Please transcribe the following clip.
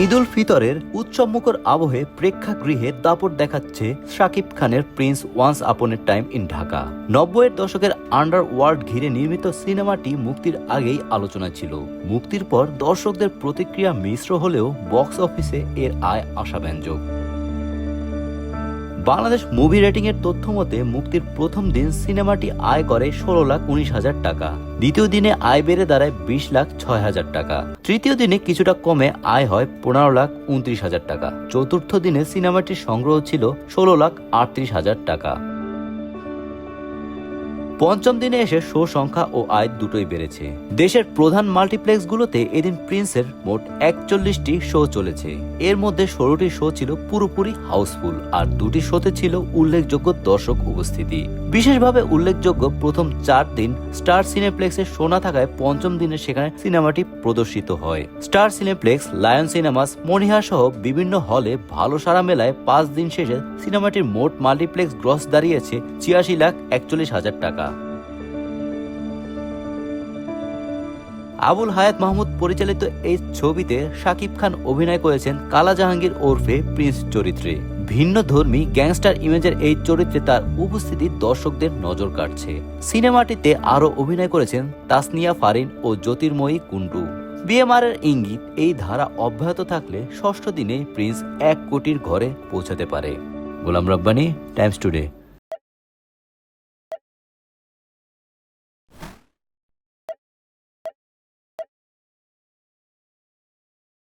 ঈদ উল ফিতরের উৎসবমুখর আবহে প্রেক্ষাগৃহে দাপট দেখাচ্ছে শাকিব খানের prince once upon a time in Dhaka. 90-এর দশকের আন্ডারওয়ার্ল্ড ঘিরে নির্মিত সিনেমাটি মুক্তির আগেই আলোচনায় ছিল। মুক্তির পর দর্শকদের প্রতিক্রিয়া মিশ্র হলেও বক্স অফিসে এর আয় আশাব্যঞ্জক। বাংলাদেশ মুভি রেটিং এর তথ্য মতে মুক্তির প্রথম দিন সিনেমাটি আয় করে 16,19,000 টাকা, দ্বিতীয় দিনে আয় বেড়ে দাঁড়ায় 20,06,000 টাকা, তৃতীয় দিনে কিছুটা কমে আয় হয় 15,29,000 টাকা, চতুর্থ দিনে সিনেমাটির সংগ্রহ ছিল 16,38,000 টাকা। পঞ্চম দিনে এসে শো সংখ্যা ও আয় দুটোই বেড়েছে। দেশের প্রধান মাল্টিপ্লেক্সগুলোতে এদিন প্রিন্সের মোট 41টি শো চলেছে। এর মধ্যে 16টি শো ছিল পুরোপুরি হাউসফুল, আর 2টি শোতে ছিল উল্লেখযোগ্য দর্শক উপস্থিতি। বিশেষভাবে উল্লেখযোগ্য প্রথম 4 দিন স্টার সিনেপ্লেক্সে শো না থাকায় পঞ্চম দিনে সেখানে সিনেমাটি প্রদর্শিত হয়। স্টার সিনেপ্লেক্স, লায়ন সিনেমাস, মনিহার সহ বিভিন্ন হলে ভালো সাড়া মেলায় 5 দিন শেষে সিনেমাটির মোট মাল্টিপ্লেক্স গ্রস দাঁড়িয়েছে 86,41,000 টাকা। আবুল হায়াত মাহমুদ পরিচালিত এই ছবিতে শাকিব খান অভিনয় করেছেন কালা জাহাঙ্গীর ওরফে প্রিন্স চরিত্রে। ভিন্ন ধর্মী গ্যাংস্টার ইমেজের এই চরিত্রে তার উপস্থিতি দর্শকদের নজর কাটছে। সিনেমাটিতে আরও অভিনয় করেছেন তাসনিয়া ফারিন ও জ্যোতির্ময়ী কুন্ডু। বিএমআর-এর ইঙ্গিত, এই ধারা অব্যাহত থাকলে ষষ্ঠ দিনে প্রিন্স 1 কোটির ঘরে পৌঁছাতে পারে। Golam Rabbani, Times today.